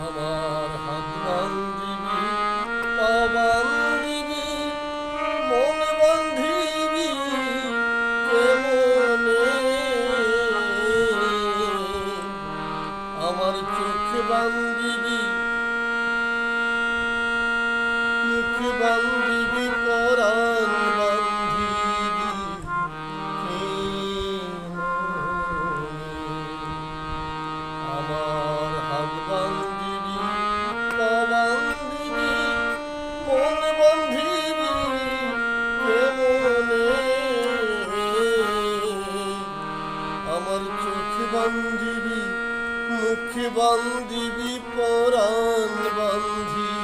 আমার হাত বান্ধিবি, পা বান্ধিবি, মন বান্ধিবি কেমনে? আমার চোখ বান্ধিবি, মুখ বান্ধিবি, পরাণ বান্ধিবি কেমনে? আমার হাত বান্ধিবি, পা বান্ধিবি, মন বান্ধিবি কেমনে? আমার চোখ বান্ধিবি, মুখ বান্ধিবি, পরাণ বান্ধিবি